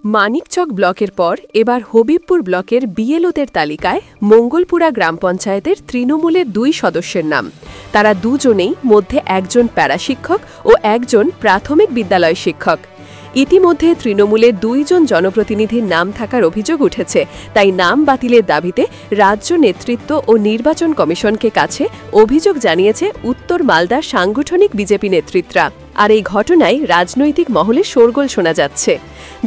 মানিকচক ব্লকের পর এবার হবিবপুর ব্লকের বিএলওদের তালিকায় মঙ্গলপুরা গ্রাম পঞ্চায়েতের তৃণমূলের 2 সদস্যের নাম। তারা দুজনেই মধ্যে একজন প্যারাশিক্ষক ও একজন প্রাথমিক বিদ্যালয় শিক্ষক। ইতিমধ্যে তৃণমূলের 2 জন জনপ্রতিনিধির নাম থাকার অভিযোগ উঠেছে, তাই নাম বাতিলের দাবিতে রাজ্য নেতৃত্ব ও নির্বাচন কমিশনকে কাছে অভিযোগ জানিয়েছে উত্তর মালদার সাংগঠনিক বিজেপি নেতৃত্বরা। আর এই ঘটনায় রাজনৈতিক মহলে শোরগোল শোনা যাচ্ছে।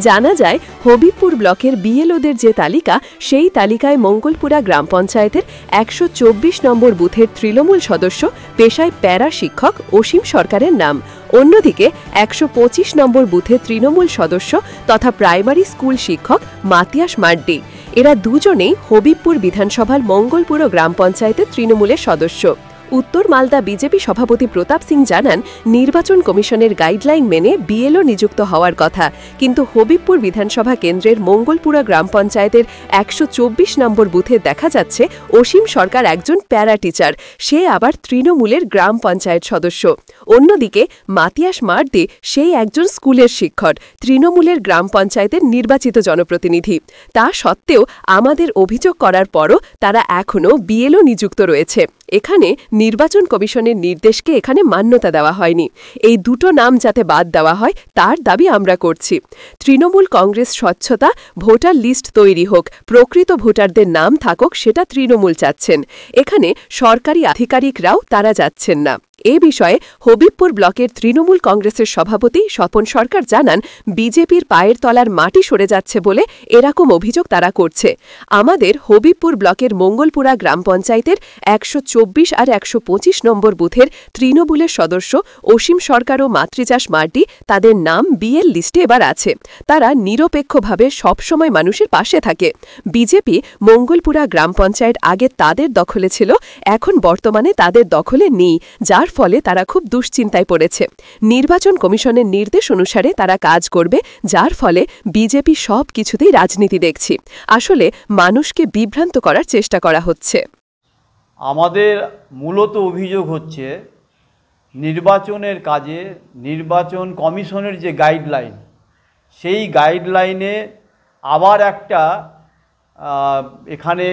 জানা যায়, হবিবপুর ব্লকের বিএলওদের যে তালিকা, সেই তালিকায় মঙ্গলপুরা গ্রাম পঞ্চায়েতের 124 নম্বর বুথের তৃণমূল সদস্য পেশায় প্যারা শিক্ষক অসীম সরকারের নাম। অন্যদিকে 125 নম্বর বুথে তৃণমূল সদস্য তথা প্রাইমারি স্কুল শিক্ষক মাতিয়াস মার্ডি। এরা দুজনেই হবিবপুর বিধানসভার মঙ্গলপুর গ্রাম পঞ্চায়েতের তৃণমূলের সদস্য। উত্তর মালদা বিজেপি সভাপতি প্রতাপ সিং জানান, নির্বাচন কমিশনের গাইডলাইন মেনে বিএলও নিযুক্ত হওয়ার কথা, কিন্তু হবিবপুর বিধানসভা কেন্দ্রের মঙ্গলপুরা গ্রাম পঞ্চায়েতের 124 নম্বর বুথে দেখা যাচ্ছে অসীম সরকার একজন প্যারা টিচার, সে আবার তৃণমূলের গ্রাম পঞ্চায়েত সদস্য। অন্যদিকে মাতিয়াস মার্ডি সেই একজন স্কুলের শিক্ষক, তৃণমূলের গ্রাম পঞ্চায়েতের নির্বাচিত জনপ্রতিনিধি। তা সত্ত্বেও আমাদের অভিযোগ করার পরও তারা এখনও বিএলও নিযুক্ত রয়েছে। এখানে নির্বাচন কমিশনের নির্দেশকে এখানে মান্যতা দেওয়া হয়নি। এই দুটো নাম যাতে বাদ দেওয়া হয় তার দাবি আমরা করছি। তৃণমূল কংগ্রেস স্বচ্ছতা ভোটার লিস্ট তৈরি হোক, প্রকৃত ভোটারদের নাম থাকুক, সেটা তৃণমূল চাচ্ছেন। এখানে সরকারি আধিকারিকরাও তারা যাচ্ছেন না। এ বিষয়ে হবিবপুর ব্লকের তৃণমূল কংগ্রেসের সভাপতি স্বপন সরকার জানান, বিজেপির পায়ের তলার মাটি সরে যাচ্ছে বলে এরকম অভিযোগ তারা করছে। আমাদের হবিবপুর ব্লকের মঙ্গলপুরা গ্রাম পঞ্চায়েতের 124 আর 125 নম্বর বুথের তৃণমূলের সদস্য অসীম সরকার ও মাতৃচাষ মার্ডি, তাদের নাম বিএল লিস্টে এবার আছে। তারা নিরপেক্ষভাবে সবসময় মানুষের পাশে থাকে। বিজেপি মঙ্গলপুরা গ্রাম পঞ্চায়েত আগে তাদের দখলে ছিল, এখন বর্তমানে তাদের দখলে নেই, যার ফলে তারা খুব দুশ্চিন্তায় পড়েছে। নির্বাচন কমিশনের নির্দেশ অনুসারে তারা কাজ করবে, যার ফলে বিজেপি সব কিছুতেই রাজনীতি দেখছি। আসলে মানুষকে বিভ্রান্ত করার চেষ্টা করা হচ্ছে। আমাদের মূলত অভিযোগ হচ্ছে নির্বাচনের কাজে নির্বাচন কমিশনের যে গাইডলাইন, সেই গাইডলাইনে আবার একটা এখানে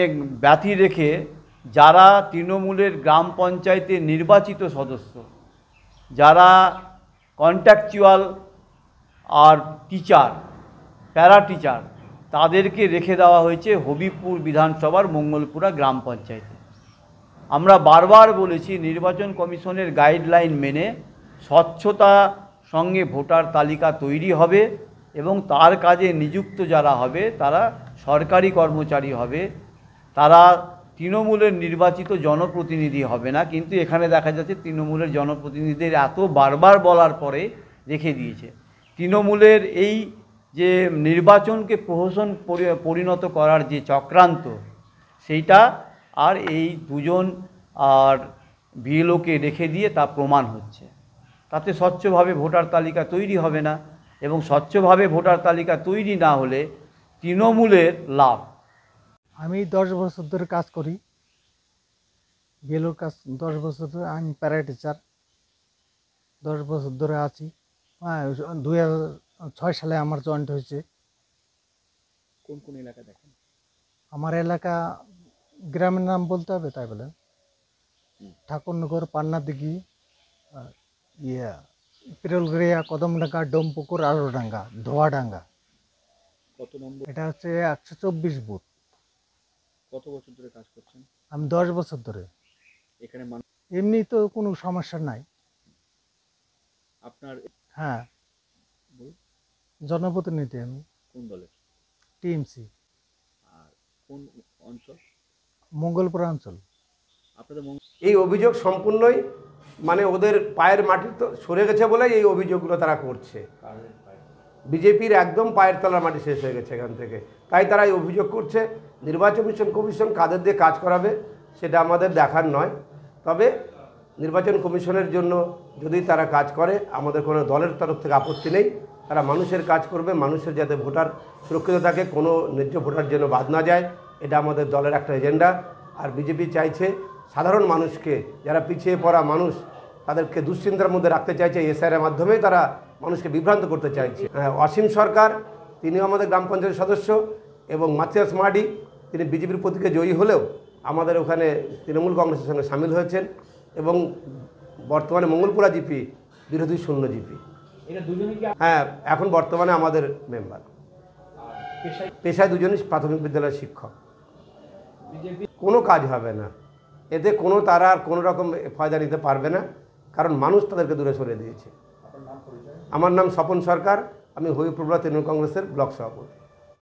ব্যতি রেখে যারা তৃণমূলের গ্রাম পঞ্চায়েতের নির্বাচিত সদস্য, যারা কন্ট্রাকচুয়াল আর টিচার, প্যারা টিচার, তাদেরকে রেখে দেওয়া হয়েছে হবিবপুর বিধানসভার মঙ্গলপুরা গ্রাম পঞ্চায়েতে। আমরা বারবার বলেছি, নির্বাচন কমিশনের গাইডলাইন মেনে স্বচ্ছতা সঙ্গে ভোটার তালিকা তৈরি হবে এবং তার কাজে নিযুক্ত যারা হবে তারা সরকারি কর্মচারী হবে, তারা তৃণমূলের নির্বাচিত জনপ্রতিনিধি হবে না। কিন্তু এখানে দেখা যাচ্ছে তৃণমূলের জনপ্রতিনিধিদের এত বারবার বলার পরে রেখে দিয়েছে। তৃণমূলের এই যে নির্বাচনকে প্রহসন পরিণত করার যে চক্রান্ত, সেইটা আর এই দুজন আর বিএলওকে রেখে দিয়ে তা প্রমাণ হচ্ছে। তাতে স্বচ্ছভাবে ভোটার তালিকা তৈরি হবে না, এবং স্বচ্ছভাবে ভোটার তালিকা তৈরি না হলে তৃণমূলের লাভ। আমি 10 বছর ধরে কাজ করি, বিএলওর কাজ 10 বছর ধরে। আমি প্যারা টিচার 10 বছর ধরে আছি। 2006 সালে আমার জয়েন্ট হয়েছে। কোন কোন এলাকা দেখেন? আমার এলাকা গ্রামের নাম বলতে হবে তাই বলেন? ঠাকুরনগর, পান্নাদিঘি, পিরলগড়িয়া, কদমডাঙ্গা, ডোমপুকুর, আরোডাঙ্গা, ধোয়াডাঙ্গা। কত নম্বর? এটা হচ্ছে 124 বুথ। কত বছর ধরে কাজ করছেন? আমি 10 বছর ধরে এখানে। এমনি তো কোনো সমস্যা নাই। আপনার? হ্যাঁ, জনপ্রতিনিধি আমি। কোন দলের? টিএমসি। আর কোন অঞ্চল? মঙ্গলপুরা অঞ্চল। আপনাদের এই অভিযোগ সম্পূর্ণই ওদের পায়ের মাটি তো সরে গেছে বলে এই অভিযোগগুলো তারা করছে। বিজেপির একদম পায়ের তলার মাটি শেষ হয়ে গেছে এখান থেকে, তাই তারা এই অভিযোগ করছে। নির্বাচন কমিশন কাদের দিয়ে কাজ করাবে সেটা আমাদের দেখার নয়, তবে নির্বাচন কমিশনের জন্য যদি তারা কাজ করে আমাদের কোনো দলের তরফ থেকে আপত্তি নেই। তারা মানুষের কাজ করবে, মানুষের যাতে ভোটার সুরক্ষিত থাকে, কোনো ন্যায্য ভোটার যেন বাদ না যায়, এটা আমাদের দলের একটা এজেন্ডা। আর বিজেপি চাইছে সাধারণ মানুষকে, যারা পিছিয়ে পড়া মানুষ, তাদেরকে দুশ্চিন্তার মধ্যে রাখতে চাইছে। এসআইআর মাধ্যমে তারা মানুষকে বিভ্রান্ত করতে চাইছে। অসীম সরকার তিনিও আমাদের গ্রাম পঞ্চায়েতের সদস্য, এবং মাতিয়াস মার্ডি তিনি বিজেপির প্রতীকে জয়ী হলেও আমাদের ওখানে তৃণমূল কংগ্রেসের সঙ্গে সামিল হয়েছেন, এবং বর্তমানে মঙ্গলপুরা জিপি বিরোধী শূন্য জিপি। হ্যাঁ, এখন বর্তমানে আমাদের মেম্বার। পেশায় দুজনই প্রাথমিক বিদ্যালয়ের শিক্ষক। কোনো কাজ হবে না এতে, তারা আর কোনো রকম ফায়দা নিতে পারবে না, কারণ মানুষ তাদেরকে দূরে সরিয়ে দিয়েছে। আমার নাম স্বপন সরকার, আমি হবিবপুর ব্লক তৃণমূল কংগ্রেসের ব্লক সভাপতি।